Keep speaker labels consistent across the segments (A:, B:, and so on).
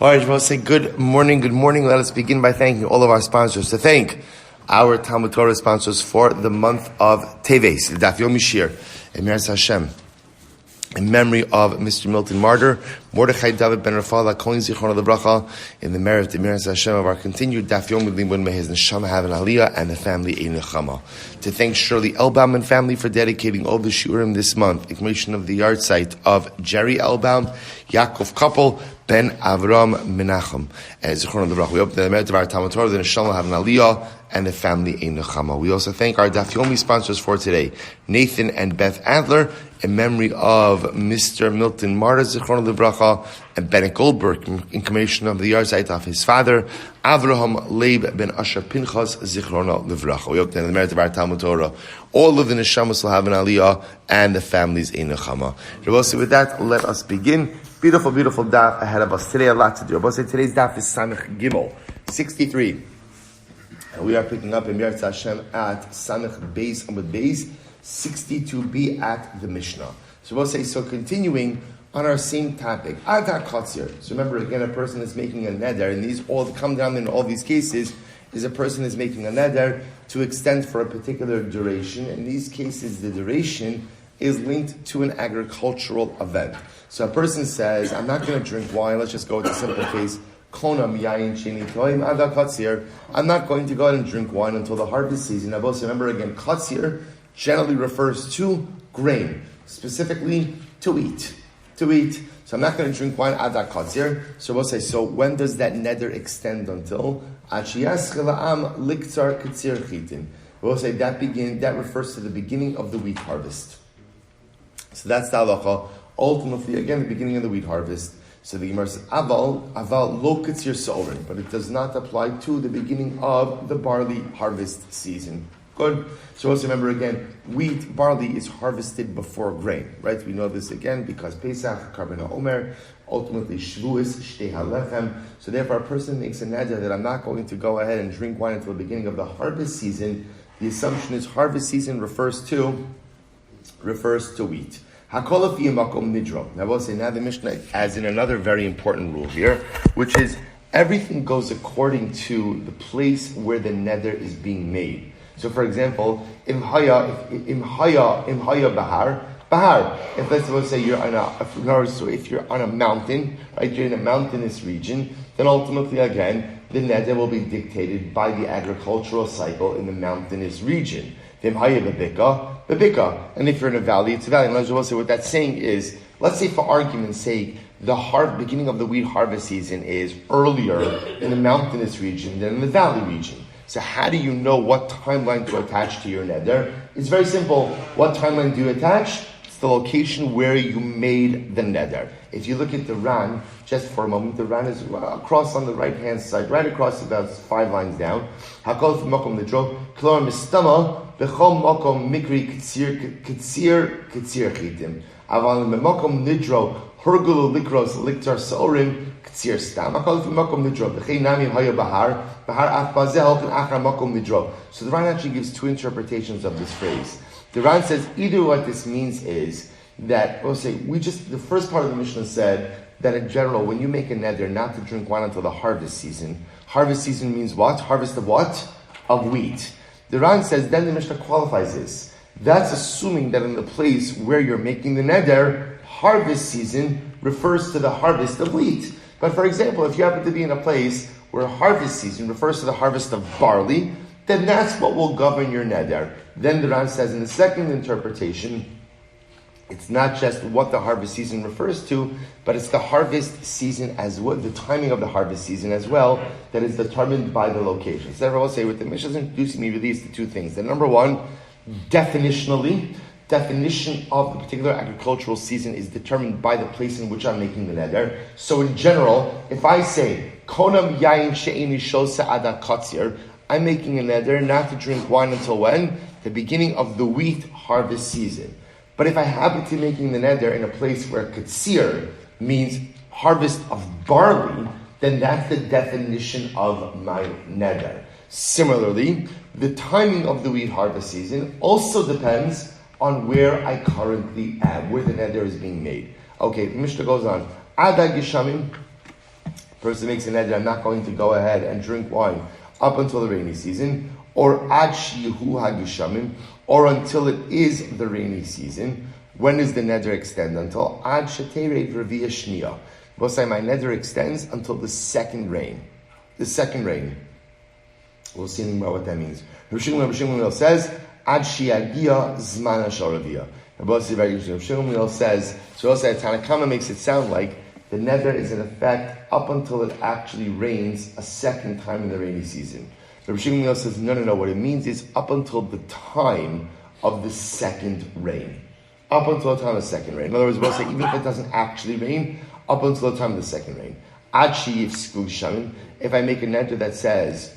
A: All right, I want to say good morning. Let us begin by thanking all of our sponsors. To thank our Talmud Torah sponsors for the month of Teves, Daf Yomi Shiur, Emiras Hashem, in memory of Mr. Milton Marder, Mordechai Dovid ben Rephael HaKohen Zichrono Livracha, in the merit of Emiras Hashem of our continued Daf Yomi Limud, may his neshama have an aliyah and the family a neshama. To thank Shirley Elbaum Family for dedicating all the shiurim this month, the commemoration of the yahrzeit of Gerald Elbaum, Yaakov Kopel, Ben Avraham Menachem. We hope that the merit of our Talmud Torah, the neshama have an aliyah and the family a neshama. We also thank our Daf Yomi sponsors for today, Nathan and Beth Adler, in memory of Mr. Milton Marder, Zichrono Livracha, and Bennett Goldberg, in commemoration of the yahrzeit of his father, Avraham Leib ben Asher Pinchas, Zichrono Livracha. We hope that in the merit of our Talmud Torah, all of the neshamas will have an aliyah and the families a neshama. With that, let us begin. Beautiful, beautiful daf ahead of us today. A lot to do. Today's daf is Samech Gimel 63, and we are picking up in Yahrzeit Hashem at Samech Beis Amud Beis 62b at the Mishnah. So continuing on our same topic, Adar Katzir. So remember again, a person is making a neder, and these all come down in all these cases is a person is making a neder to extend for a particular duration. In these cases, the duration is linked to an agricultural event. So a person says, I'm not going to drink wine. Let's just go with the simple case. I'm not going to go out and drink wine until the harvest season. Now, remember again, katzir generally refers to grain, specifically to eat. So I'm not going to drink wine adar katzir. So we'll say, so when does that neder extend until? We'll say that refers to the beginning of the wheat harvest. So that's the halacha. Ultimately, again, the beginning of the wheat harvest. So the Gemara says, aval lo katzir sa'orin, but it does not apply to the beginning of the barley harvest season. Good. So also remember again, barley is harvested before grain, right? We know this again because Pesach, Karban Omer, ultimately Shavuos, Shtei HaLechem. So therefore, a person makes a neder that I'm not going to go ahead and drink wine until the beginning of the harvest season. The assumption is harvest season refers to wheat. Hakol afi makom nidro. Now we'll say now the Mishnah adds in another very important rule here, which is everything goes according to the place where the neder is being made. So, for example, im haya bahar. If let's say if you're on a mountain, right? You're in a mountainous region, then ultimately again the neder will be dictated by the agricultural cycle in the mountainous region. Im haya bebika. And if you're in a valley, it's a valley. And let's say what that's saying is, let's say for argument's sake, the beginning of the wheat harvest season is earlier in the mountainous region than in the valley region. So how do you know what timeline to attach to your neder? It's very simple. What timeline do you attach? It's the location where you made the neder. If you look at the Ran, just for a moment, the Ran is across on the right-hand side, right across about 5 lines down. Hakol makom nidro, klor mistama, bechom makom mikri ktsir chitim. Aval makom nidro, hergulu likros liktar saorim, ktsir stam. Hakol makom nidro, bechei namim haya bahar, bahar af bazel and achar makom nidro. So the Ran actually gives 2 interpretations of this phrase. The Ran says either what this means is that, we'll say, the first part of the Mishnah said that in general, when you make a neder not to drink wine until the harvest season means what? Harvest of what? Of wheat. The Ran says, then the Mishnah qualifies this. That's assuming that in the place where you're making the neder, harvest season refers to the harvest of wheat. But for example, if you happen to be in a place where harvest season refers to the harvest of barley, then that's what will govern your neder. Then the Ran says in the second interpretation, it's not just what the harvest season refers to, but it's the harvest season as well, the timing of the harvest season as well, that is determined by the location. So everyone will say, with the Mishnah introducing me really is the 2 things. The number one, definition of the particular agricultural season is determined by the place in which I'm making the neder. So in general, if I say, Konam yain she'eni shosa ada katzir, I'm making a neder not to drink wine until when? The beginning of the wheat harvest season. But if I happen to be making the neder in a place where katsir means harvest of barley, then that's the definition of my neder. Similarly, the timing of the wheat harvest season also depends on where I currently am, where the neder is being made. Okay, the Mishnah goes on. Ada Gishamim, person makes a neder, I'm not going to go ahead and drink wine up until the rainy season, or ad shihu hagishamim, or until it is the rainy season. When does the neder extend? Until ad sheterei v'reviyah shniya. We'll say my neder extends until the second rain. The second rain. We'll see about what that means. Rav Shimon says, ad shiagia zman hasharaviyah. Rav Shimon says, so also Tanakama makes it sound like the neder is in effect up until it actually rains a second time in the rainy season. Rav Shimon says, no. What it means is up until the time of the second rain. Up until the time of the second rain. In other words, we'll say even if it doesn't actually rain, up until the time of the second rain. Ad sheyifsku shamim. If I make a neder that says,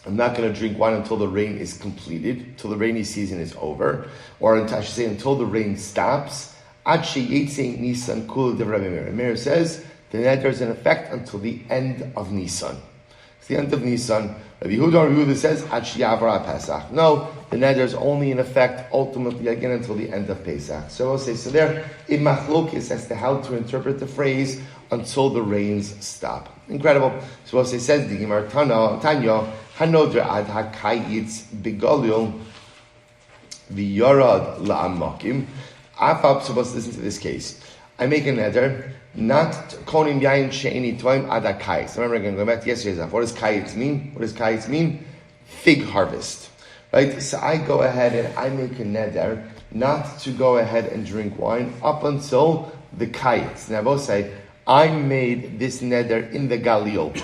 A: I'm not going to drink wine until the rain is completed, till the rainy season is over, or I should say until the rain stops. Ad sheyetze Nisan kul devrei Meir. Meir says the neder is in effect until the end of Nisan. It's the end of Nisan. Rabbi Yehuda says Ad sheyavra Pesach. No, the neder is only in effect ultimately again until the end of Pesach. So I'll say so there. In machlokes as to how to interpret the phrase until the rains stop. Incredible. So we'll say says the Gemara Tanya Hanodra ad hakayitz begalil v'yorad la'amakim. I'm supposed to listen to this case. I make a neder, not konim yain she'eni toim ad hakayitz. Remember again, going back to yesterday's stuff. What does kayitz mean? What does kayitz mean? Fig harvest. Right? So I go ahead and I make a neder not to go ahead and drink wine up until the kayitz. Now both say, I made this neder in the Galil.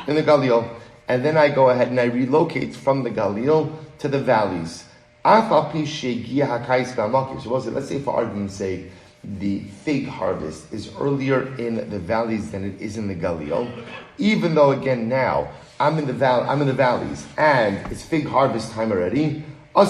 A: In the Galil. And then I go ahead and I relocate from the Galil to the valleys. So let's say for argument's sake, the fig harvest is earlier in the valleys than it is in the Galil. Even though again now I'm in the valleys and it's fig harvest time already. I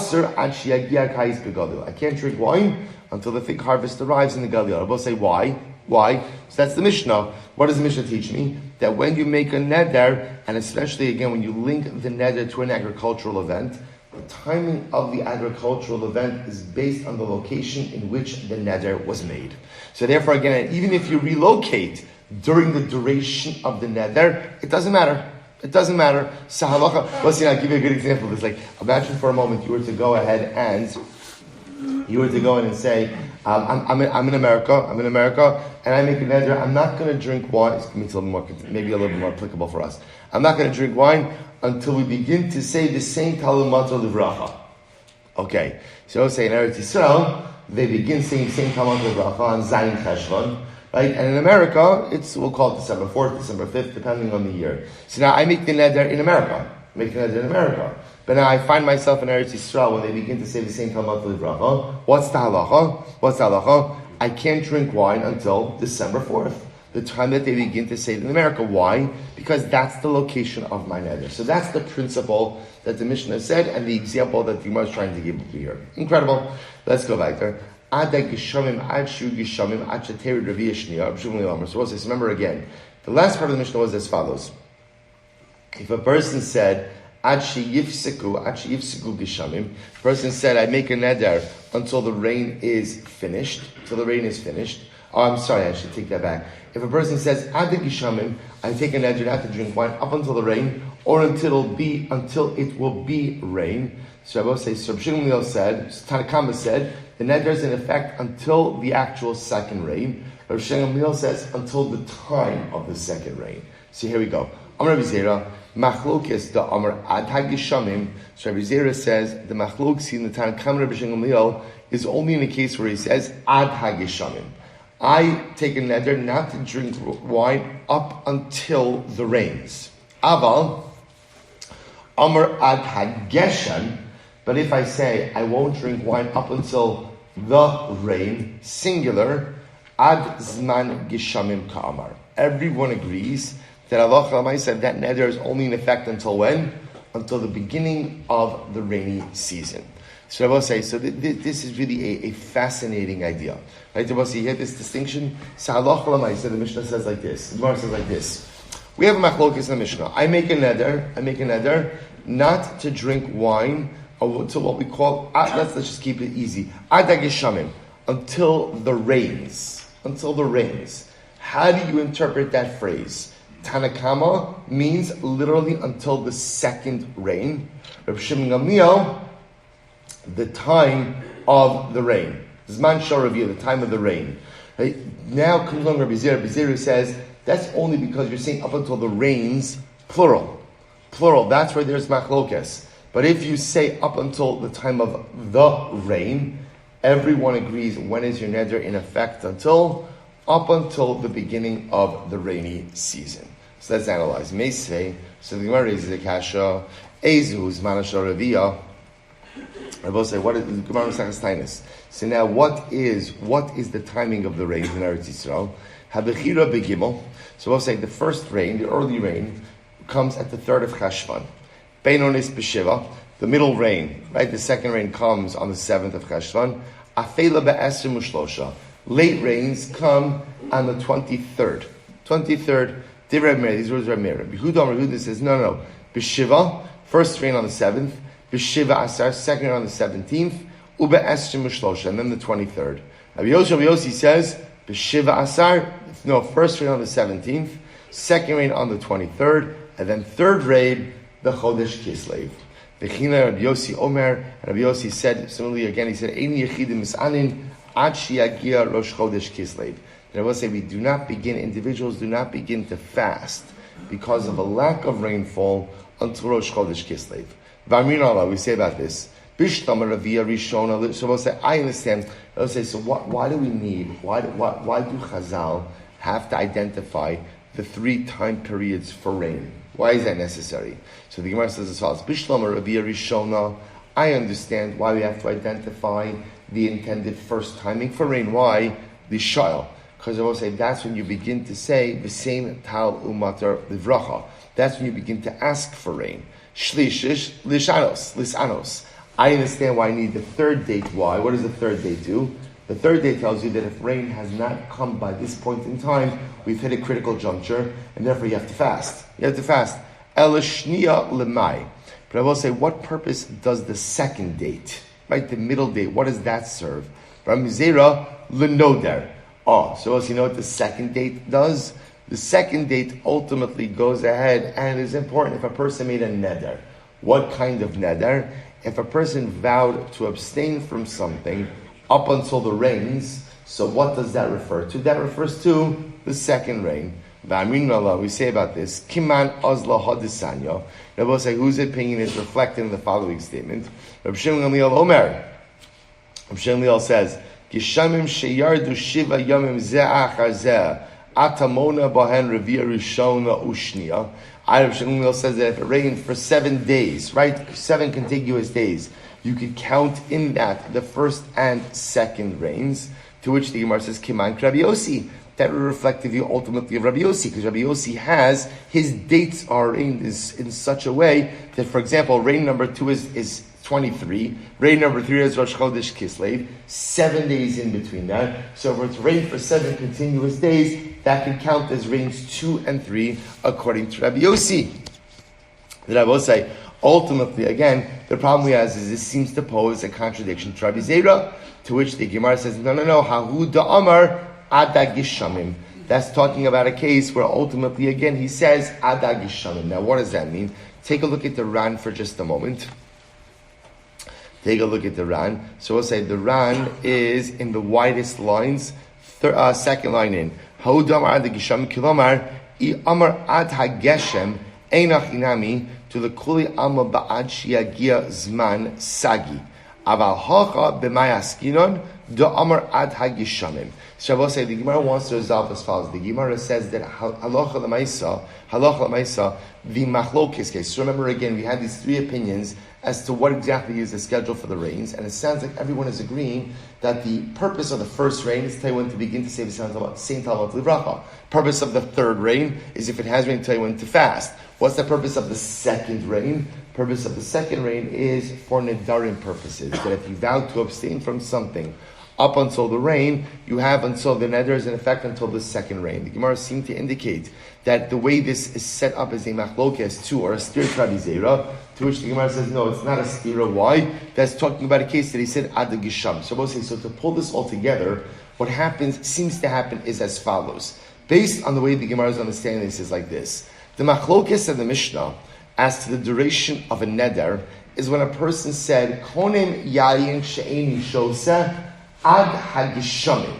A: can't drink wine until the fig harvest arrives in the Galil. I will say why? Why? So that's the Mishnah. What does the Mishnah teach me? That when you make a neder, and especially again when you link the neder to an agricultural event, the timing of the agricultural event is based on the location in which the neder was made. So therefore again, even if you relocate during the duration of the neder, it doesn't matter. It doesn't matter. So halacha, I'll give you a good example of this. Like, imagine for a moment you were to go ahead and say, I'm in America, and I make a neder, I'm not going to drink wine. It's maybe a little bit more applicable for us. I'm not going to drink wine until we begin to say the same Talmud Mantra Livracha. Okay, so say in Eretz Yisrael, they begin saying the same Talmud Livracha on Zayin Cheshvan, right? And in America, we'll call it December 4th, December 5th, depending on the year. So now I make the neder in America. But now I find myself in Eretz Yisrael when they begin to say the same Talmud Livracha. What's the halacha? I can't drink wine until December 4th, the time that they begin to say it in America. Why? Because that's the location of my neder. So that's the principle that the Mishnah said and the example that the Gemara is trying to give here. Incredible. Let's go back there. So remember again, the last part of the Mishnah was as follows. If a person said, person said, I make a neder until the rain is finished. Oh, I'm sorry, I should take that back. If a person says, I take a neder not to drink wine up until the rain, or until it will be rain. So I will say, Tanakama said, the neder is in effect until the actual second rain. Rav Shimon says, until the time of the second rain. So here we go. Amar Rabbi Zera, machlokes the Amar ad hagishamim. So Rabbi Zera says the machlokes in the Tanakh Rabbi Shimon is only in a case where he says ad hagishamim. I take a neder not to drink wine up until the rains. Aval Amar ad hageshan. But if I say I won't drink wine up until the rain, singular, ad zman gishamim ka'amar. Everyone agrees that Allah said that neder is only in effect until when? Until the beginning of the rainy season. So I will say, this is really a fascinating idea. Right? You hear this distinction? So Allah said the Mishnah says like this. The Gemara says like this. We have a machlokes in the Mishnah. I make a neder not to drink wine to what we call, let's just keep it easy. Adagishamim, until the rains. How do you interpret that phrase? Tanakama means literally until the second rain. Reb Shimon Gamliel, the time of the rain. Zman Sharaviyah, the time of the rain. Right? Now comes along Rabbi Zera. Rabbi Zera says that's only because you're saying up until the rains, plural. Plural, that's where there's machlokes. But if you say up until the time of the rain, everyone agrees when is your neder in effect up until the beginning of the rainy season. So let's analyze. May say, so the Gemara raises the kasha, Ezu Zman Sharaviyah. I will say, what is the Gemara Mesachas? So now, what is the timing of the rain in Eretz Yisrael? Habechira begimel. So we'll say the first rain, the early rain, comes at the 3rd of Cheshvan. Beinonis b'shiva, the middle rain, right? The second rain comes on the 7th of Cheshvan. Afela be'esrim u'shlosha. Late rains come on the 23rd. 23rd. Divrei Meir. These words are Meir. Yehuda says no. B'shiva, first rain on the 7th. B'shiva asar, second rain on the 17th. Ube'esrim u'shlosha, and then the 23rd. Rabbi Yossi says b'shiva asar. No, first rain on the 17th, second rain on the 23rd, and then third rain, the Chodesh Kislev. V'china Rabbi Yossi Omer, and Rabbi Yossi said, similarly again, he said, Ein yechidim misanin ad shiyagia rosh Chodesh Kislev. And I will say, individuals do not begin to fast because of a lack of rainfall until Rosh Chodesh Kislev. V'amrin Allah, we say about this. Bishtam Raviyah Rishona. So we'll say, I understand. I'll say, so why do we need? Why do Chazal have to identify the 3 time periods for rain? Why is that necessary? So the Gemara says as follows: Bishlam Raviyah Rishona. I understand why we have to identify the intended first timing for rain. Why? The Shail. Because I will say that's when you begin to say the same tal umatar livracha. That's when you begin to ask for rain. Shlishish lisanos. I understand why I need the third date. Why? What does the third date do? The third day tells you that if rain has not come by this point in time, we've hit a critical juncture, and therefore you have to fast. You have to fast. Elishniya lemai. But I will say, what purpose does the second date, right, the middle date, what does that serve? Ramizera lenoder. So as you know what the second date does? The second date ultimately goes ahead and is important if a person made a neder. What kind of neder? If a person vowed to abstain from something up until the rains, so what does that refer to? That refers to the second rain. We say about this, Kiman Ozla Hadisanya. Rabbi say, whose opinion is reflected in the following statement? Rabbi Shimon Gamliel Omer. Rabbi Shimon Gamliel says, Gishamim sheyardu shiva yamim ze'achar ze'ah atamona bahen revia rishona ushnia. Rabbi Shimon Gamliel says that if it rained for 7 days, right, 7 contiguous days, you could count in that the first and second rains, to which the Gemara says, Kiman Rabbi Yossi. That will reflect the view ultimately of Rabbi Yossi, because Rabbi Yossi has, his dates are in such a way that, for example, rain number 2 is 23, rain number 3 is Rosh Chodesh Kislev, 7 days in between that. So if it's rain for 7 continuous days, that can count as rains 2 and 3, according to Rabbi Yossi. Then I will say, ultimately, again, the problem we have is this seems to pose a contradiction to Rabbi Zera, to which the Gemara says, no, Hahu da'amar adagishamim. That's talking about a case where ultimately, again, he says adagishamim. Now, what does that mean? Take a look at the Ran for just a moment. Take a look at the Ran. So we'll say the Ran is in the widest lines, second line in. Hahu da'amar adagishamim kilomar I amar ad hageshem einach inami to the kuli amma ba'ad shiagia zman sagi. Aval hacha b'mayaskinon do amar ad hagishamim. So I will say the Gemara wants to resolve as follows. The Gemara says that halacha l'maisa, the machlokes case. So remember again, we had these 3 opinions as to what exactly is the schedule for the rains, and it sounds like everyone is agreeing that the purpose of the first rain is to tell you when to begin to say the same Talmud Livracha. Purpose of the third rain is if it has rain to tell you when to fast. What's the purpose of the second rain? Purpose of the second rain is for Nedarim purposes. That if you vow to abstain from something up until the rain, you have until the neder is in effect until the second rain. The Gemara seemed to indicate that the way this is set up as a machlokes 2 or a stir Rabbi Zera, to which the Gemara says, no, it's not a stira. Why? That's talking about a case that he said adagisham. So we'll say, so to pull this all together, what seems to happen is as follows. Based on the way the Gemara is understanding this is like this. The machlokes of the Mishnah as to the duration of a neder is when a person said, Konem yayin she'eni shoseh ad hagishamim.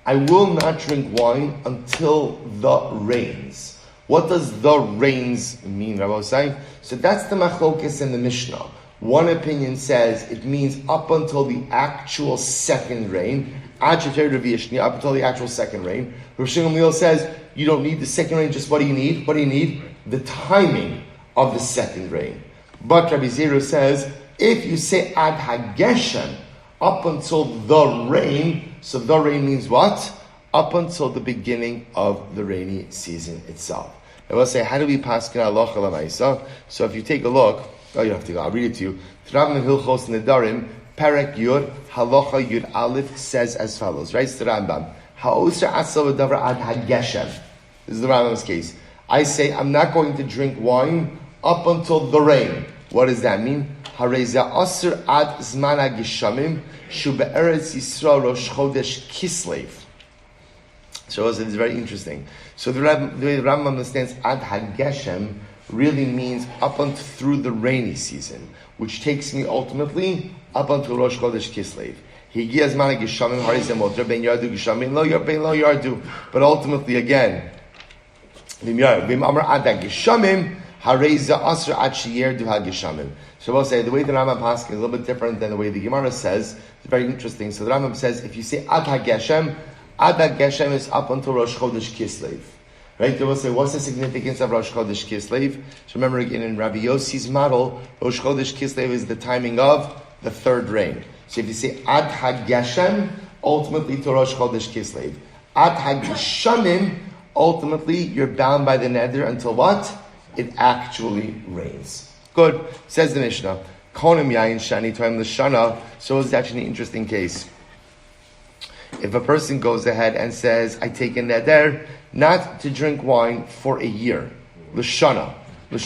A: I will not drink wine until the rains. What does the rains mean, Rabbi Say? So that's the machlokes in the Mishnah. One opinion says it means up until the actual second rain, up until the actual second rain. Rav Shimon Gamliel says you don't need the second rain, just what do you need? What do you need? The timing of the second rain. But Rabbi Zero says if you say ad hageshem, up until the rain, so the rain means what? Up until the beginning of the rainy season itself. I will say, how do we pass halacha l'maisa? So if you take a look, you have to go, I'll read it to you. Rambam Hilchos Nedarim, Perek Yud, Halacha Yud Aleph says as follows, right? It's the Rambam. Ha'osra asav davar ad hageshem. This is the Rambam's case. I say, I'm not going to drink wine up until the rain. What does that mean? Hareza asr ad zman hagishamim, shu be'eretz Yisrael rosh chodesh kislev. So it's very interesting. So the way the Rambam understands ad hageshem really means up until through the rainy season, which takes me ultimately up until Rosh Chodesh Kislev. But ultimately again, so we'll say the way the Rambam passes is a little bit different than the way the Gemara says. It's very interesting. So the Rambam says if you say ad hageshem is up until Rosh Chodesh Kislev. Right? They will say, what's the significance of Rosh Chodesh Kislev? So remember again in Rabbi Yossi's model, Rosh Chodesh Kislev is the timing of the third rain. So if you say Ad HaGeshem, ultimately to Rosh Chodesh Kislev. Ad HaGeshamim, ultimately you're bound by the neder until what? It actually rains. Good. Says the Mishnah. Konim Yain Shani Toim L'Shana. So it's actually an interesting case. If a person goes ahead and says, I take a neder not to drink wine for a year. L'shana. And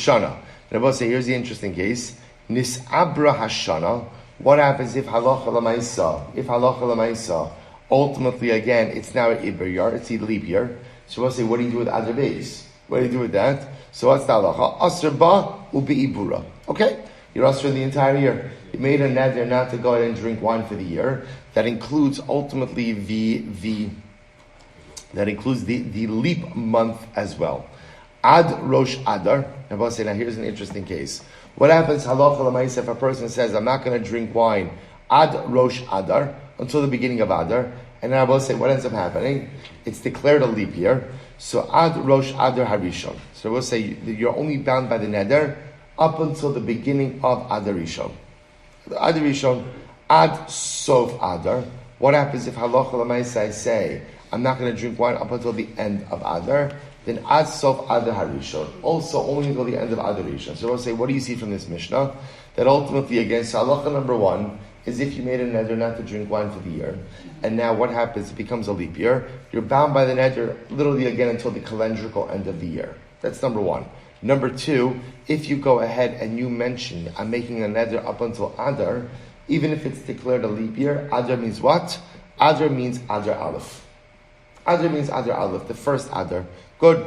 A: I will say, here's the interesting case. Nis'abra hashana. What happens if halacha l'maisa? Ultimately, again, it's now an Iber year, it's a leap year. So we'll say, what do you do with Adler days? What do you do with that? So what's the halacha? Asr ba ubi ibura. Okay? You're asr the entire year. You made a neder not to go ahead and drink wine for the year. That includes ultimately the leap month as well. Ad Rosh Adar. And I'll say, now here's an interesting case. What happens halacha l'maisa if a person says, I'm not going to drink wine Ad Rosh Adar until the beginning of Adar, and then I will say, what ends up happening? It's declared a leap year. So Ad Rosh Adar Harishon. So we'll say you're only bound by the neder up until the beginning of Adar Rishon. Adar Rishon, Ad Sof Adar. What happens if halacha l'maisa I say, I'm not going to drink wine up until the end of Adar? Then Ad Sof Adar Harishon. Also only until the end of Adar Rishon. So we'll say, what do you see from this Mishnah? That ultimately, again, so halacha number one is if you made a neder not to drink wine for the year, and now what happens? It becomes a leap year. You're bound by the neder literally again until the calendrical end of the year. That's number one. Number two, if you go ahead and you mention, I'm making a neder up until Adar, even if it's declared a leap year, Adar means what? Adar means Adar Aleph. Adar means Adar Aleph, the first Adar. Good.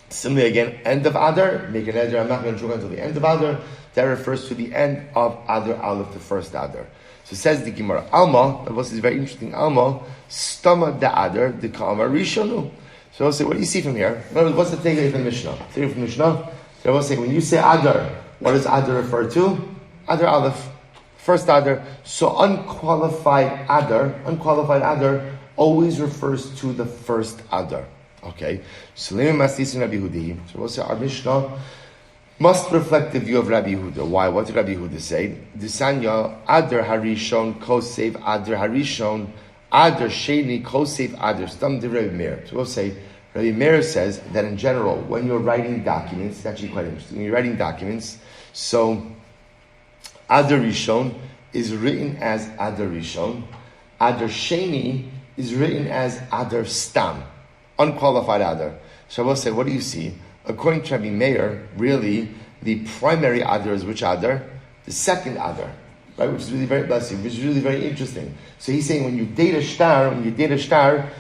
A: Similarly again, end of Adar, make an Adar, I'm not going to drink until the end of Adar. That refers to the end of Adar Aleph, the first Adar. So says the Gemara, Alma, that was very interesting, Alma, Stama da Adar, the Kama Rishonu. So I'll say, what do you see from here? What's the takeaway from the Mishnah? So I will say, when you say Adar, what does Adar refer to? Adar Aleph, first Adar. So unqualified Adar always refers to the first Adar. Okay, so we'll say our Mishnah must reflect the view of Rabbi Yehuda. Why? What did Rabbi Yehuda say? Disanya Adar Harishon Kosev Adar Harishon Adar Sheni Kosev Adar Stam de Rabbi Meir. So we'll say Rabbi Meir says that in general, when you're writing documents, it's actually quite interesting. When you're writing documents, so Adar Rishon is written as Adar Rishon. Adar Sheni is written as Adar Stam. Unqualified Adar. So I will say, what do you see? According to Rabbi Meir, really, the primary Adar is which Adar? The second Adar. right? Which is really very blessing, which is really very interesting. So he's saying when you date a star,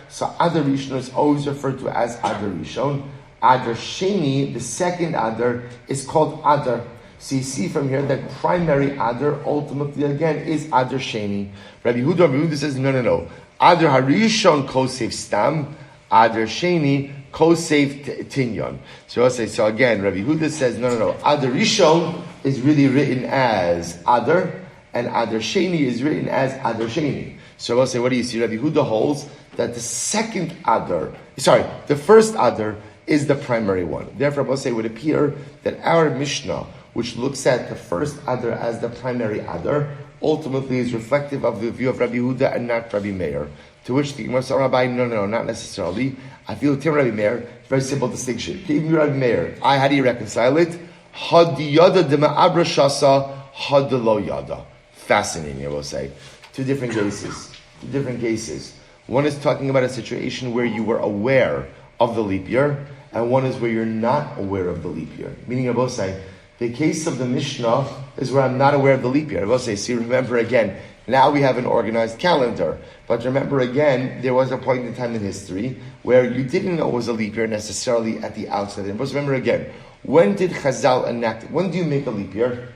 A: so Adar Rishon is always referred to as Adar Rishon. Adar Sheni, the second Adar, is called Adar. So you see from here that primary Adar ultimately again is Adar Sheni. Rabbi Yehuda says no. Adar Harishon Kosef Stam, Adar Sheni Kosef Tinyon. So I'll say, so again, Rabbi Yehuda says no. Adar Rishon is really written as Adar, and Adar Sheni is written as Adar Sheni. So I'll say, what do you see? Rabbi Yehuda holds that the first Adar is the primary one. Therefore, I'll say it would appear that our Mishnah, which looks at the first Adar as the primary Adar, ultimately is reflective of the view of Rabbi Yehuda and not Rabbi Meir. To which the Gemara said, Rabbi, no, not necessarily. I feel Tim Rabbi Meir, very simple distinction. Even Rabbi Meir, how do you reconcile it? Hadiyada de ma'abra shasa, hadalo yada. Fascinating, I will say. Two different cases. One is talking about a situation where you were aware of the leap year, and one is where you're not aware of the leap year. Meaning, I will say, the case of the Mishnah is where I'm not aware of the leap year. I will say, see, remember again, now we have an organized calendar. But remember again, there was a point in time in history where you didn't know it was a leap year necessarily at the outset. But remember again, when did Chazal enact it? When do you make a leap year?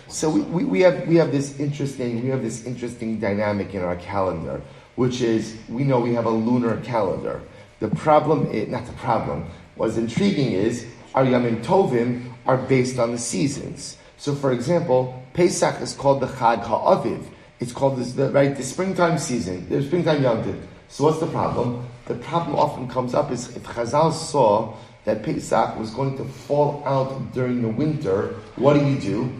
A: So we have this interesting dynamic in our calendar, which is, we know we have a lunar calendar. What's intriguing is, our Yamim Tovim are based on the seasons. So for example, Pesach is called the Chag HaAviv. It's called the springtime season, the springtime Yom Tov. So what's the problem? The problem often comes up is if Chazal saw that Pesach was going to fall out during the winter, what do you do?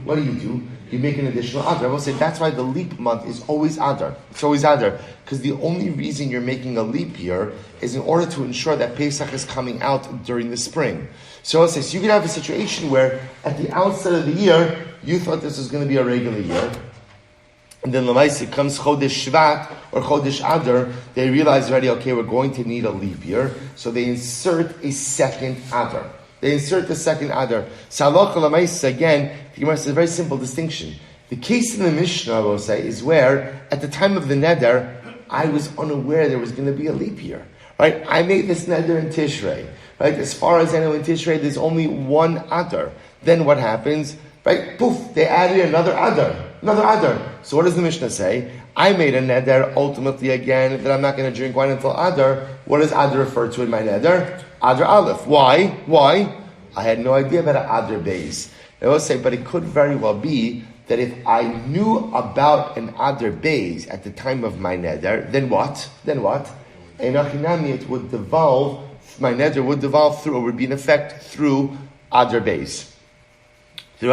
A: You make an additional Adar. I will say that's why the leap month is always Adar. It's always Adar. Because the only reason you're making a leap year is in order to ensure that Pesach is coming out during the spring. So I'll say, so you could have a situation where at the outset of the year, you thought this was going to be a regular year. And then Lamaisi comes Chodesh Shvat or Chodesh Adar, they realize already, okay, we're going to need a leap year. So they insert a second Adar. Saloch Lamaisi, again, the Gemara says a very simple distinction. The case in the Mishnah, I will say, is where at the time of the Neder, I was unaware there was going to be a leap year. Right? I made this Neder in Tishrei. Right? As far as I know in Tishrei, there's only one Adar. Then what happens? Right? Poof, they added another Adar. So what does the Mishnah say? I made a neder ultimately again that I'm not going to drink wine until Adar. What does Adar refer to in my neder? Adar Aleph. Why? I had no idea about an Adar Beis. I will say, but it could very well be that if I knew about an Adar Beis at the time of my neder, then what? Enochinami, it would devolve, my neder would devolve through, or would be in effect through Adar Beis. So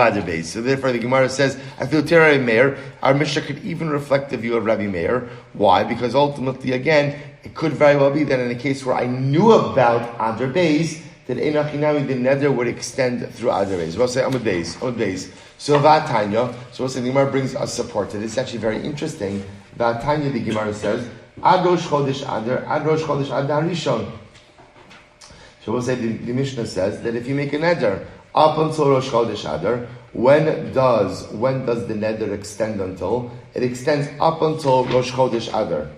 A: therefore the Gemara says, I feel Rabbi Meir, our Mishnah could even reflect the view of Rabbi Meir. Why? Because ultimately, again, it could very well be that in a case where I knew about Adar Beis, that Einachinami, the neder would extend through Adar Beis. We'll say Amud Beis. So Vatanya, so we'll say the Gemara brings us support to this. It's actually very interesting. Vatanya, the Gemara says, Ad Rosh Chodesh Adar Rishon. So we'll say the Mishnah says that if you make a neder, up until Rosh Chodesh Adar, when does the neder extend until? It extends up until Rosh Chodesh Adar.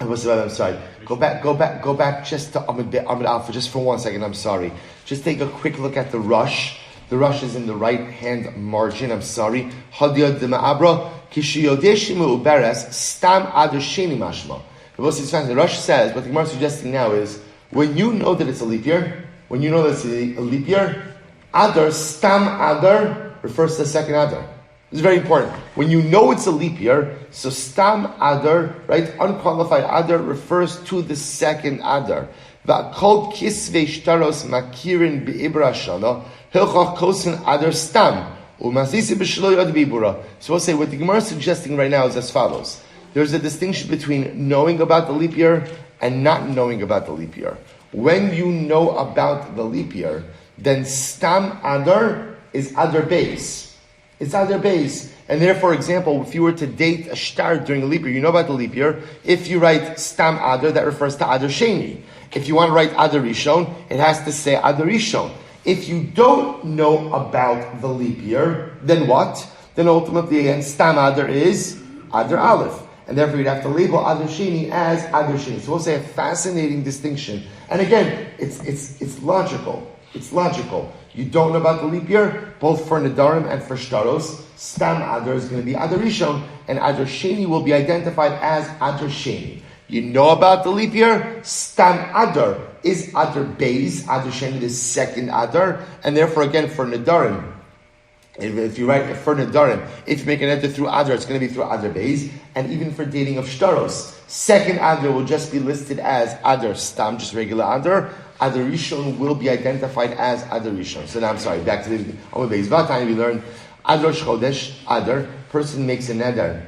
A: I'm sorry. Go back just to Amud Alpha, just for 1 second. I'm sorry. Just take a quick look at the Rush. The Rush is in the right hand margin. I'm sorry. Hadiyad de Ma'abra Kishiyodeshimu Uberes Stam Adar Sheni Mashma. The Rush says what the Gemara is suggesting now is when you know that it's a leap year. When you know that it's a leap year, Adar, Stam Adar, refers to the second Adar. This is very important. When you know it's a leap year, so Stam Adar, right, unqualified Adar, refers to the second Adar. V'akol kisvei shtaros makirin be'ibra shana, hilchach kosin Adar Stam, u'masisi b'shelo yod b'ibura. So we'll say, what the Gemara is suggesting right now is as follows. There's a distinction between knowing about the leap year and not knowing about the leap year. When you know about the leap year, then Stam Adar is Adar Beis. It's Adar Beis. And therefore, for example, if you were to date a shtar during a leap year, you know about the leap year. If you write Stam Adar, that refers to Adar Sheni. If you want to write Adar Rishon, it has to say Adar Rishon. If you don't know about the leap year, then what? then ultimately again, Stam Adar is Adar Aleph. And therefore you'd have to label Adar Sheni as Adar Sheni. So we'll say a fascinating distinction. And again, it's logical. It's logical. You don't know about the leap year, both for Nedarim and for Shtaros. Stam Adar is going to be Adar Rishon, and Adar Sheni will be identified as Adar Sheni. You know about the leap year, Stam Adar is Adar Beis, Adar Sheni is second Adar, and therefore again for Nedarim, if you write for Nedarim, if you make an enter through Adar, it's going to be through Adar Beis, and even for dating of Shtaros, second Adar will just be listed as Adar Stam, just regular Adar. Adar Rishon will be identified as Adar Rishon. So now I'm sorry, back to the Amud Beis Vatani, we learned Adar Chodesh Adar, person makes a neder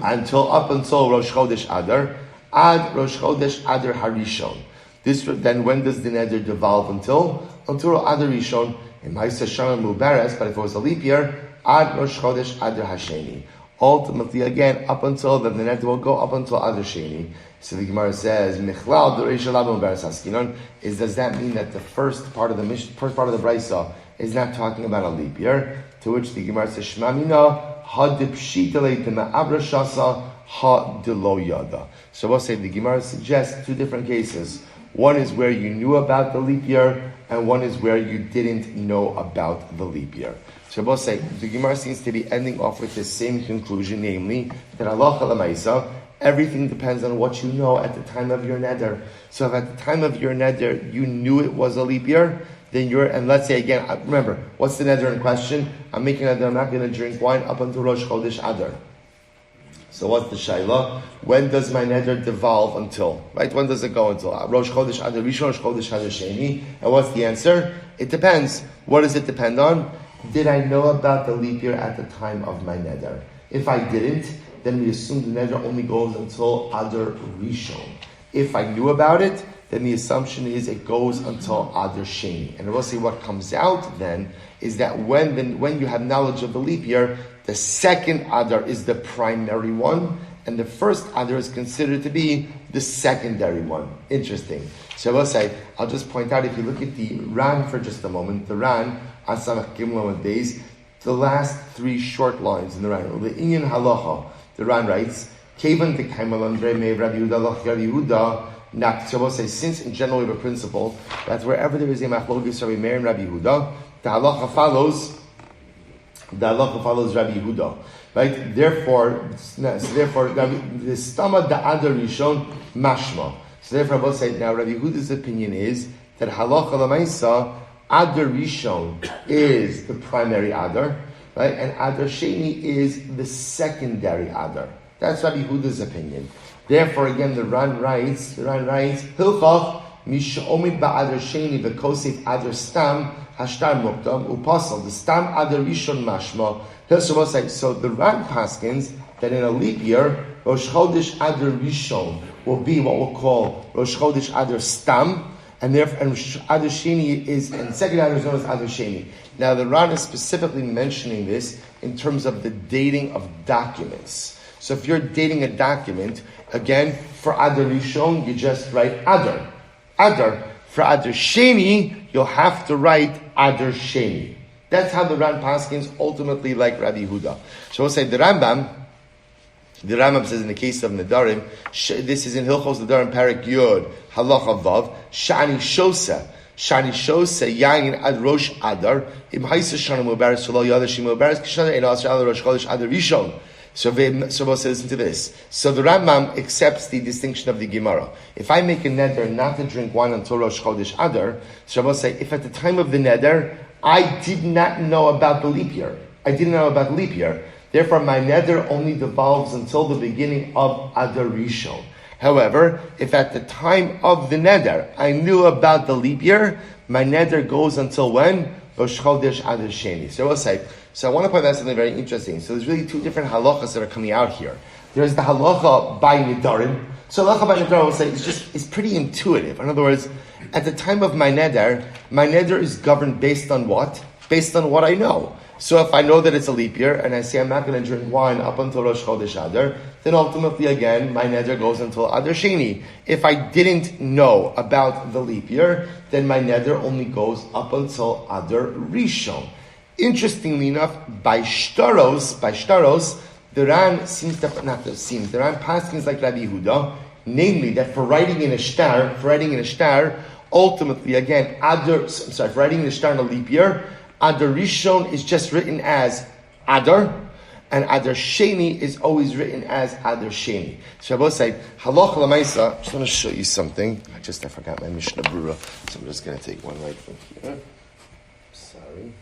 A: up until Rosh Chodesh Adar, Ad Rosh Chodesh Adar Harishon. This then, when does the neder devolve until? Until Adar Rishon. In Ma'aseh Shana Mubarak, but if it was a leap year, Ad Rosh Chodesh Adar Hasheni. Ultimately, again, up until then, the neder will go up until Adar Sheni. So the Gemara says, Michlal Doresh Elbaum Mubarak Haskinon. Does that mean that the first part of the Brisa is not talking about a leap year? To which the Gemara says, Shema Mina Hadipshitale Tema Abrashasa Hadilo Yada. So we'll say the Gemara suggests two different cases. One is where you knew about the leap year, and one is where you didn't know about the leap year. So we'll say the Gemara seems to be ending off with the same conclusion, namely that Allah Lamaisa, everything depends on what you know at the time of your neder. So if at the time of your neder you knew it was a leap year, then and let's say again, remember, what's the neder in question? I'm making a neder, I'm not going to drink wine up until Rosh Chodesh Adar. So what's the shayla? When does my neder devolve until? Right? When does it go until? Rosh Chodesh Adar Rishon, Rosh Chodesh Adar Sheni. And what's the answer? It depends. What does it depend on? Did I know about the leap year at the time of my neder? If I didn't, then we assume the neder only goes until Adar Rishon. If I knew about it, then the assumption is it goes until Adar Sheni. And we'll see what comes out then is that when you have knowledge of the leap year, the second Adar is the primary one, and the first Adar is considered to be the secondary one. Interesting. So we'll say, I'll just point out, if you look at the Ran for just a moment, the Ran, Asamach Gimel Beis, the last three short lines in the Ran, the Inyan Halacha, the Ran writes, Kevan de Kaimalandre me Rabbi Yehuda Lach Yehuda. So we'll say, since in general we have a principle that wherever there is a machlokes Rabbi Meir and Rabbi Yehuda, the halacha follows Rabbi Yehuda, right? Therefore, the stama da Adar Rishon mashma. So therefore, I will say now, Rabbi Yehuda's opinion is that halacha lamaisa Adar Rishon is the primary Adar, right? And Adar Sheni is the secondary Adar. That's Rabbi Yehuda's opinion. Therefore, again, the Ran writes, Hilchach Mishomid ba'Adar Sheni v'kosef Adar Stam Hashtar Muktam Upasal, the Stam Adar Rishon Mashma. So the Ran paskins that in a leap year, Rosh Chodesh Adar Rishon will be what we'll call Rosh Chodesh Adar Stam, and therefore Adar Sheni and second Adar is known as Adar Sheni. Now the Ran is specifically mentioning this in terms of the dating of documents. So if you're dating a document, again, for Adar Rishon, you just write Adar. Adar. For Adar Sheni, you'll have to write Adar Sheni. That's how the Ran paskins ultimately like Rabbi Yehuda. So we'll say the Rambam says in the case of Nedarim, this is in Hilchos Nedarim Parak Yod, Halacha Vav, Shani Shosa, Yayin Ad Rosh Adar, Im Haisa Shana Mubarak Shalom Yadar Shim Mubarak Kishana Ein Asher Rosh Chodesh Adar Rishon. So we'll say, listen to this. So the Rambam accepts the distinction of the Gemara. If I make a neder not to drink wine until Rosh Chodesh Adar, so we'll say, if at the time of the neder, I did not know about the leap year. Therefore, my neder only devolves until the beginning of Adar Rishon. However, if at the time of the neder, I knew about the leap year, my neder goes until when? Rosh Chodesh Adar Sheni. So we'll say, so I want to point out something very interesting. So there's really two different halachas that are coming out here. There's the halacha by Nedarim. So halacha by Nedarim, will say, it's pretty intuitive. In other words, at the time of my neder is governed based on what? Based on what I know. So if I know that it's a leap year, and I say I'm not going to drink wine up until Rosh Chodesh Adar, then ultimately again, my neder goes until Adar Sheni. If I didn't know about the leap year, then my neder only goes up until Adar Rishon. Interestingly enough, by shtaros, the Ran paskins like Rabbi Yehuda, namely that for writing in a shtar, ultimately again, for writing in a shtar in a leap year, Adar Rishon is just written as Adar, and Adar Sheni is always written as Adar Sheni. So I will say, Halach Lamaisa, I just want to show you something. I forgot my Mishnah Brura, so I'm just going to take one right from here. Sorry.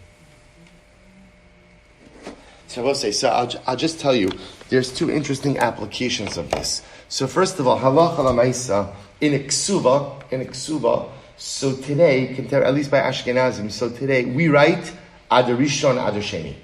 A: So I will say, I'll just tell you, there's two interesting applications of this. So first of all, Halach Lamaisa, in a ksuva, so today, at least by Ashkenazim, so today we write Adar Rishon, Adar Sheni.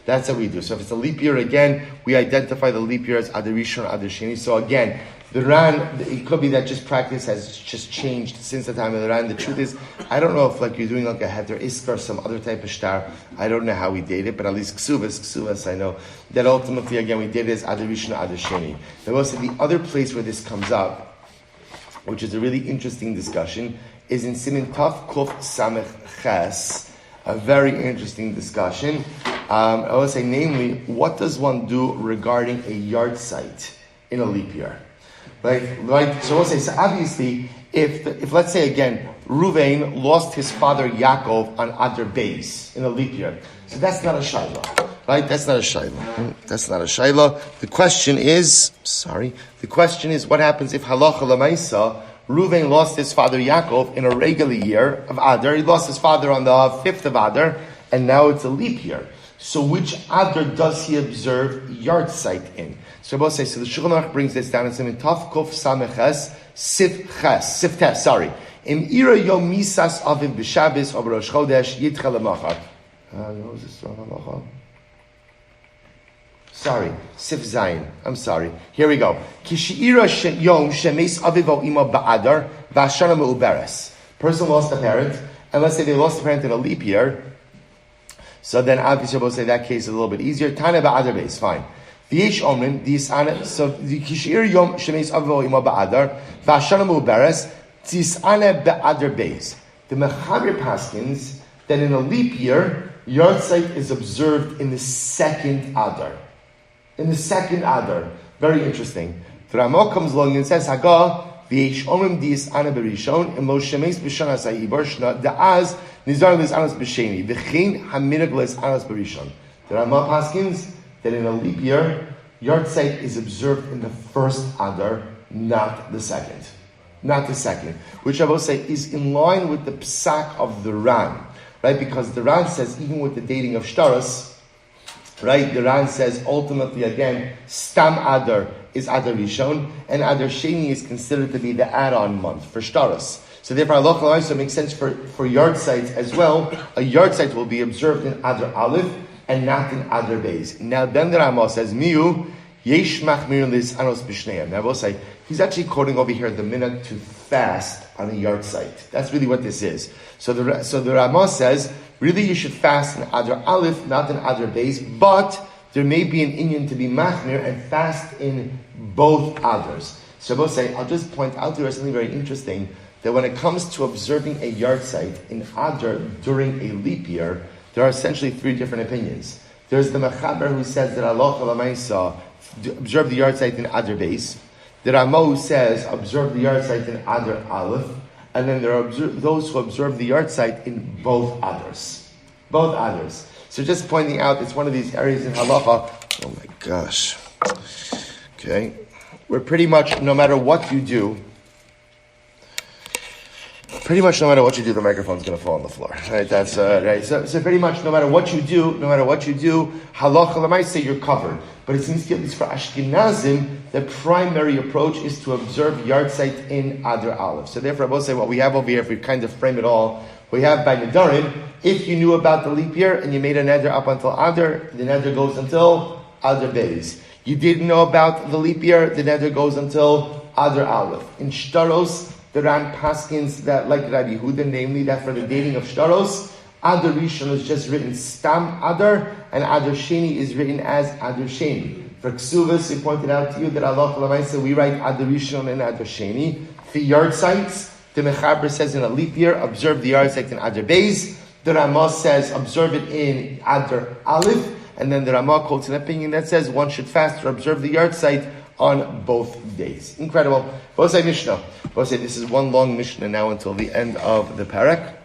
A: That's how we do. So if it's a leap year again, we identify the leap year as Adar Rishon, Adar Sheni. So again, the Ran, it could be that just practice has just changed since the time of the Ran. The truth is, I don't know if you're doing like a heter iska or some other type of shtar. I don't know how we date it, but at least ksuvas, I know that ultimately again we did it as Adar Rishon, Adar Sheni. Now also the other place where this comes up, which is a really interesting discussion, is in Simin Taf Kuf Samech Ches, a very interesting discussion. I would say, namely, what does one do regarding a yahrzeit in a leap year? Right? So we'll say, so obviously, if let's say again, Ruvain lost his father Yaakov on Adar Beis in a leap year, so that's not a shayla, right? That's not a shayla. The question is, what happens if halacha lemaisa? Ruvain lost his father Yaakov in a regular year of Adar. He lost his father on the 5th of Adar, and now it's a leap year. So which Adar does he observe yahrzeit in? So I will say, so the Shulchan Aruch brings this down and says, in Taf Kuf Sameches, Sif Tef, sorry. Im Ira Yom Misas Aviv B'Shabbos of Rosh Chodesh Yitchel Lemachar. What was this wrong? Sorry, Sif Zayin. I'm sorry. Here we go. Kishiira Yom Shemes Avivo Imo Ba'adar V'Ashana Me'uberes. Person lost a parent, and let's say they lost a parent in a leap year. So then obviously we'll say that case is a little bit easier. Tana Ba'adar Beis, fine. V'yesh Omrim, so the Kishiira Yom Shemes Avivo Imo Ba'adar V'Ashana Me'uberes Tis'ane Ba'adar Beis. The Mechaber Paskins that in a leap year, yahrzeit is observed in the second Adar. In the second Adar. Very interesting. The Ramah comes along and says, Haga, v'yesh omrim di'is ana berishon, im lo shemes b'shana sa'ibar shna, da'az nizar lis anas b'sheni, v'chein hamirag lis anas berishon. The Ramah paskins that in a leap year, yahrzeit is observed in the first Adar, not the second. Which I will say is in line with the psak of the Ran. Right? Because the Ran says, even with the dating of shtaros, right, the Ran says ultimately again, Stam Adar is Adar Rishon, and Adar Sheni is considered to be the add-on month for shtaros. So therefore, Allah also makes sense for yahrzeit as well. A yahrzeit will be observed in Adar Aleph and not in Adar Beis. Now then the Ramah says, Miu Yesh Machmir Lis Anos B'Shneim. Now I will say, he's actually quoting over here the minhag to fast on a yahrzeit. That's really what this is. So the Ramah says, really you should fast in Adar Aleph, not in Adar Beis, but there may be an inyan to be machmir and fast in both Adars. So I will say, I'll just point out to you something very interesting, that when it comes to observing a yahrzeit in Adar during a leap year, there are essentially three different opinions. There's the Mechaber who says that Allah Lamaisa observe the yahrzeit in Adar Beis. The Ramah who says observe the yahrzeit in Adar Aleph. And then there are those who observe the yahrzeit in both Adars. So just pointing out, it's one of these areas in halacha. Oh my gosh. Okay. Where pretty much no matter what you do, the microphone's going to fall on the floor. Right? That's right. So pretty much no matter what you do, halacha l'maaseh you're covered. But it seems to at least for Ashkenazim, the primary approach is to observe yahrzeit in Adar Aleph. So therefore, I will say what we have over here, if we kind of frame it all, we have by Nedarim, if you knew about the leap year and you made a neder up until Adar, the neder goes until Adar Beis. You didn't know about the leap year, the neder goes until Adar Aleph. In shtaros, the Ran paskins that, like Rabbi Yehuda, namely that for the dating of shtaros, Adar Rishon is just written Stam Adar, and Adar Sheni is written as Adar Sheni. For Ksuvas, we pointed out to you that Allah Lamaisa, we write Adar Rishon and Adar Sheni. For yahrzeit, the Mechaber says in a leap year, observe the yahrzeit in Adar Beis. The Ramah says observe it in Adler Aleph, and then the Ramah quotes an opinion that says one should fast or observe the yahrzeit on both days. Incredible. Both say Mishnah. Both say this is one long Mishnah now until the end of the parak.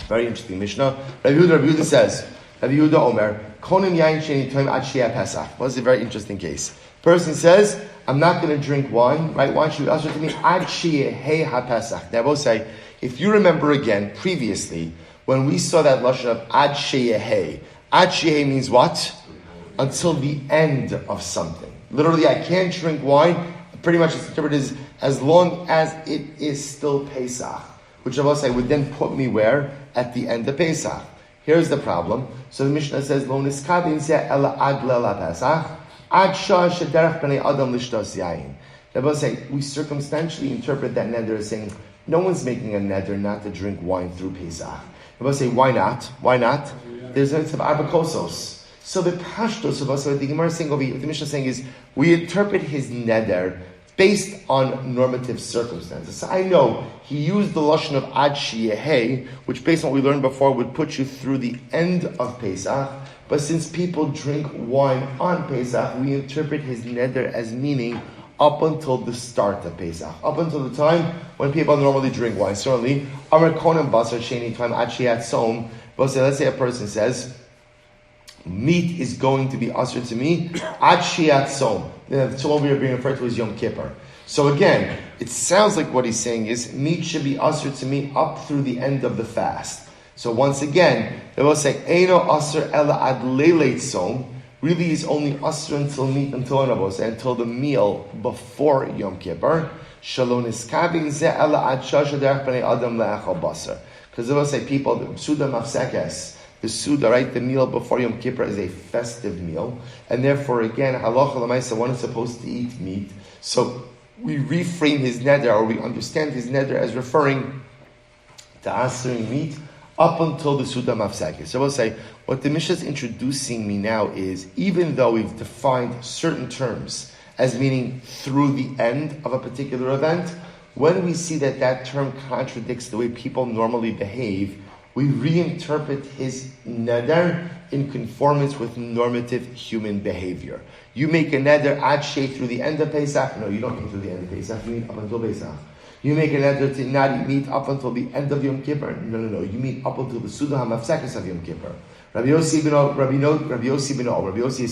A: Very interesting Mishnah. Rabbi Yehuda says, Rabbi Yehuda Omer, Konim yain sheni toim ad shia Pesach. Was a very interesting case. Person says, I'm not going to drink wine, right? Wine should be ushered to me ad shia hey ha Pesach. Now both say, if you remember again previously, when we saw that lashon of ad shia hey means what? Until the end of something. Literally, I can't drink wine. Pretty much it's interpreted as long as it is still Pesach, which I will say would then put me where? At the end of Pesach. Here's the problem. So the Mishnah says, Lo niskabin ze ela Adler la Pesach, ad shah shederach b'nei adam lishtos yayin. I will say, we circumstantially interpret that neder as saying, no one's making a neder not to drink wine through Pesach. I will say, why not? Why not? There's a mitzvah of arba kosos. So the pashtos of us, what the Gemara is saying, what the Mishnah is saying is, we interpret his neder based on normative circumstances. So I know he used the lashon of ad shiyehei, which based on what we learned before would put you through the end of Pesach. But since people drink wine on Pesach, we interpret his neder as meaning up until the start of Pesach, up until the time when people normally drink wine. Certainly, Amar Konim Basar Sheni Time Ad Shiyat Som. Let's say a person says, meat is going to be ushered to me ad shiyat som. The tzom we are being referred to as Yom Kippur. So again, it sounds like what he's saying is meat should be ushered to me up through the end of the fast. So once again, they will say Eino aser ela ad leilet som. Really, is only usher until the meal before Yom Kippur. Shalom iskabin ze ela ad shasha derech b'nei adam le'achal basar. Because they will say people the suda mafsekes. The Suda, right, the meal before Yom Kippur is a festive meal. And therefore, again, halacha l'maisa, one is supposed to eat meat. So we reframe his neder, or we understand his neder as referring to asering meat up until the Suda mafsakis. So we'll say, what the Mishnah is introducing me now is, even though we've defined certain terms as meaning through the end of a particular event, when we see that that term contradicts the way people normally behave, we reinterpret his neder in conformance with normative human behavior. You make a neder ad shei through the end of Pesach. No, you don't eat through the end of Pesach. You eat up until Pesach. You make a neder to not eat meat up until the end of Yom Kippur. No. You meet up until the Suda HaMafsekes of Yom Kippur. Rabbi Yossi's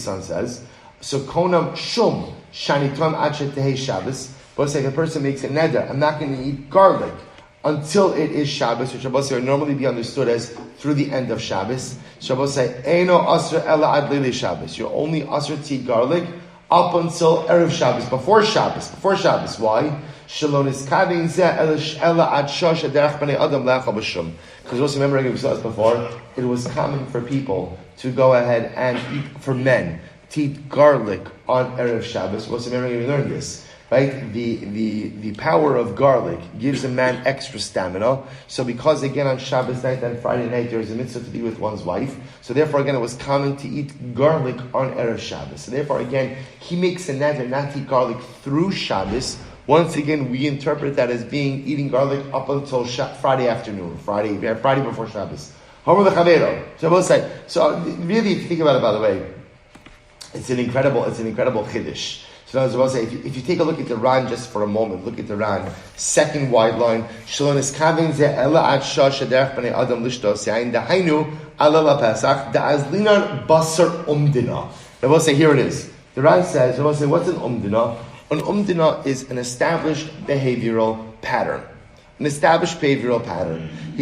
A: son says, so konam shum shanitom ad shetehei Shabbos. But say a person makes a neder, I'm not going to eat garlic until it is Shabbos, which Shabbos would normally be understood as through the end of Shabbos. Shabbos say, Eino asr ela ad leili Shabbos. You're only asr to eat garlic up until Erev Shabbos, before Shabbos. Why? Shalom is kavin zeh ela ad shosh derech b'nei adam le'achal b'shum. Because also remember, we saw this before, it was common for people to go ahead and eat, for men, to eat garlic on Erev Shabbos. Also remember, we learned this. Right? The power of garlic gives a man extra stamina. So because again on Shabbos night and Friday night there is a mitzvah to be with one's wife. So therefore again it was common to eat garlic on Erev Shabbos. So therefore again he makes a neder not to eat garlic through Shabbos. Once again we interpret that as being eating garlic up until Friday afternoon, Friday before Shabbos. Homer the Chavero. So really if you think about it, by the way, it's an incredible chiddush. So I was about to say, if you take a look at the Ran just for a moment, look at the Ran, second wide line, Shalom is kavin ze ela ad shasha derech b'nei adam lishtos yain dahainu ala la Pesach da'azlinan basar umdina. I will say, here it is. The Ran says, I will say, what's an umdina? An umdina is an established behavioral pattern. He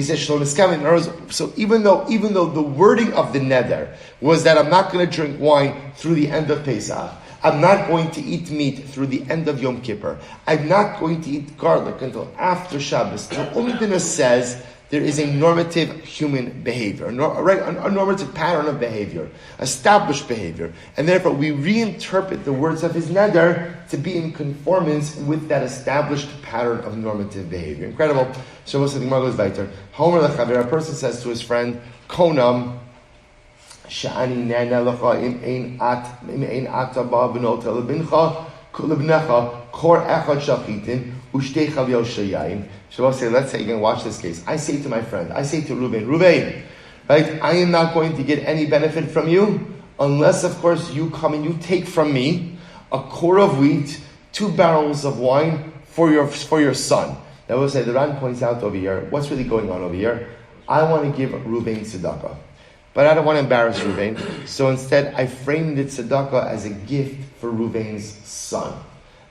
A: says, Shalom is kavin. So even though the wording of the neder was that I'm not going to drink wine through the end of Pesach, I'm not going to eat meat through the end of Yom Kippur, I'm not going to eat garlic until after Shabbos. The Umdina says there is a normative human behavior, a normative pattern of behavior, established behavior. And therefore we reinterpret the words of his neder to be in conformance with that established pattern of normative behavior. Incredible. So the Gemara goes weiter. Homer lechaver, a person says to his friend, Konam, Sha'ani nana lecha im ein ata ba b'not el bincha lebnecha kor echad shachitin Ushtei chaviyot shel yain. Shabbos say, let's say again, watch this case. I say to my friend, I say to Reuven, right? I am not going to get any benefit from you unless, of course, you come and you take from me a quart of wheat, 2 barrels of wine for your son. Now we'll say the Ran points out over here, what's really going on over here? I want to give Reuven tzedakah, but I don't want to embarrass Reuven. So instead, I framed the tzedakah as a gift for Reuven's son.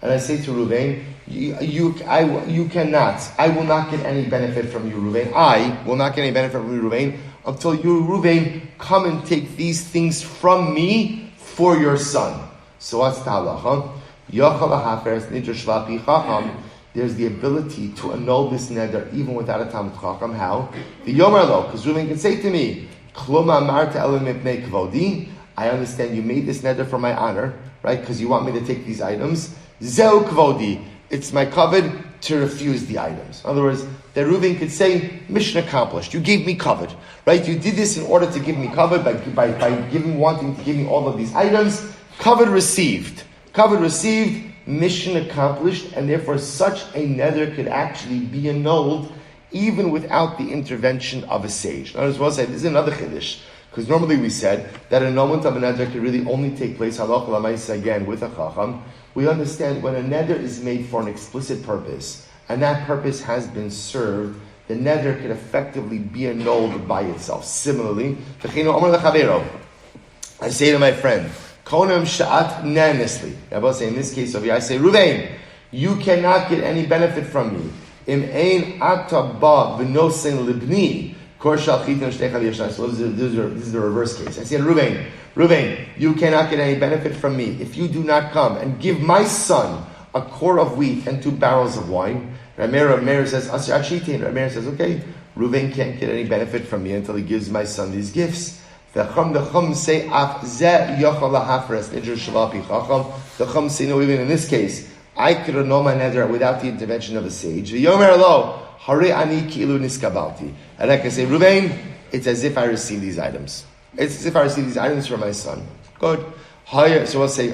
A: And I say to Reuven, you cannot. I will not get any benefit from you, Reuven. I will not get any benefit from you, Reuven, until you, Reuven, come and take these things from me for your son. So what's the halacha? There's the ability to annul this neder even without a Talmid Chacham. How? The Yomer Lo, because Reuven can say to me, I understand you made this neder for my honor, right? Because you want me to take these items. Zeu kvodi. It's my kavod to refuse the items. In other words, that Reuven could say, mission accomplished. You gave me kavod, right? You did this in order to give me kavod by wanting to give me all of these items. Kavod received. Kavod received, mission accomplished, and therefore such a neder could actually be annulled even without the intervention of a sage. In other words, we'll say, this is another chiddush. Because normally we said that annulment of a neder could really only take place, halacha l'maisa, again, with a chacham. We understand when a neder is made for an explicit purpose, and that purpose has been served, the neder could effectively be annulled by itself. Similarly, I say to my friend, Konam sha'at nanisli. I say in this case over here, I say, Reuven, you cannot get any benefit from me. Im ein ata ba v'nosen libni. So this is the reverse case. I said, Reuven, you cannot get any benefit from me if you do not come and give my son a quart of wheat and 2 barrels of wine. Rameir says, Asher Achite. Rameir says, okay, Reuven can't get any benefit from me until he gives my son these gifts. The Chum say, the Chum say, no, even in this case, I could annul my neder without the intervention of a sage. And I can say, Reuven, it's as if I received these items. It's as if I received these items from my son. Good. So we'll say,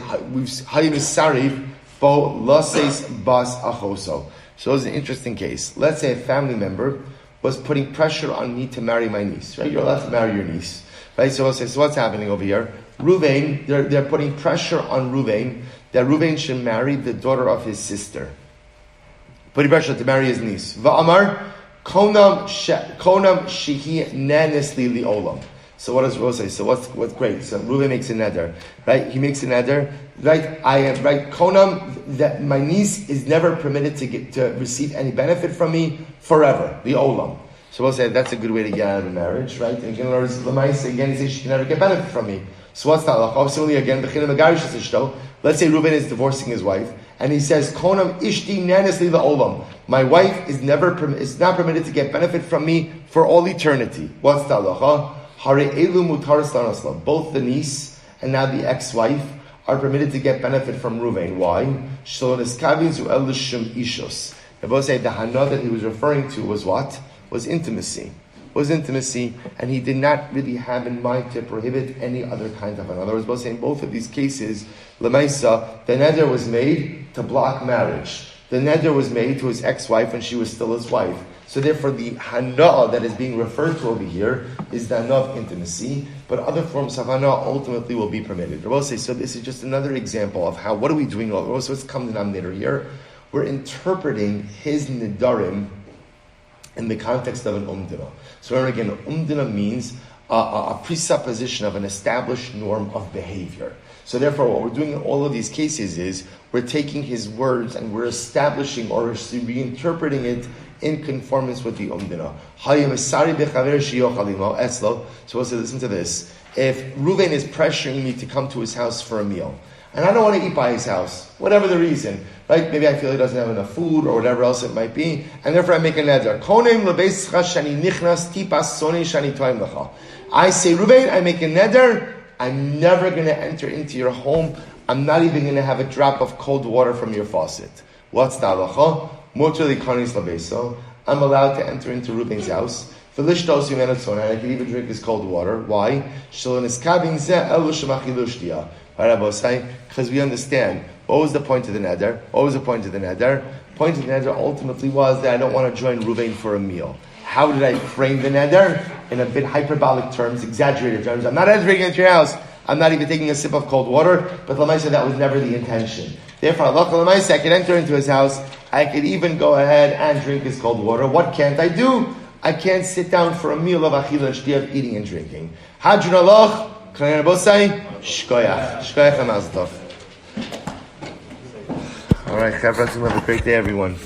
A: so it's an interesting case. Let's say a family member was putting pressure on me to marry my niece. Right? You're allowed to marry your niece. Right? So we'll say, so what's happening over here? Reuven, they're putting pressure on Reuven that Reuven should marry the daughter of his sister. Putting pressure to marry his niece. Va'amar, konam shihi nanisli li'olam. So what does Reuven say? So what's great? So Reuven makes a neder, right? He makes a neder, right? I am right. Konam, that my niece is never permitted to receive any benefit from me forever. Li'olam. So we'll say that's a good way to get out of the marriage, right? And again, again, he says she can never get benefit from me. So what's that? Obviously, again, let's say Reuven is divorcing his wife, and he says, "Konam ishti nanisli la'olam." My wife is not permitted to get benefit from me for all eternity. What's the halacha? Hare elu mutaris lanasla. Both the niece and now the ex-wife are permitted to get benefit from Reuven. Why? Shalon eskavin zu el l'shum ishos. They both say the hana that he was referring to was what? Was intimacy, and he did not really have in mind to prohibit any other kind of. In other words, both saying both of these cases, lemaisa, the neder was made to block marriage. The neder was made to his ex-wife when she was still his wife. So therefore, the hana that is being referred to over here is the hana of intimacy, but other forms of hana ultimately will be permitted. Rabbi say, so this is just another example of how. What are we doing? So what's the common denominator here? We're interpreting his nedarim in the context of an umdina. So remember again, umdina means a presupposition of an established norm of behavior. So therefore, what we're doing in all of these cases is we're taking his words and we're establishing or reinterpreting it in conformance with the umdina. So we'll say, listen to this. If Reuven is pressuring me to come to his house for a meal, and I don't want to eat by his house, whatever the reason, right? Maybe I feel he doesn't have enough food or whatever else it might be, and therefore I make a neder. I say, Reuven, I make a neder, I'm never going to enter into your home. I'm not even going to have a drop of cold water from your faucet. What's the halacha? I'm allowed to enter into Reuven's house. And I can even drink his cold water. Why? Because we understand what was the point of the neder. point of the neder ultimately was that I don't want to join Ruvain for a meal. How did I frame the neder? In a bit hyperbolic terms, exaggerated terms. I'm not entering into your house. I'm not even taking a sip of cold water. But Lamaisa, that was never the intention. Therefore, Allah Lamaisa, I could enter into his house. I could even go ahead and drink his cold water. What can't I do? I can't sit down for a meal of achila and shtiyah, of eating and drinking. Hadrun aloch, Kanan Bosai, Shkoyach. Shkoyach and Mazdov. All right, have a great day, everyone.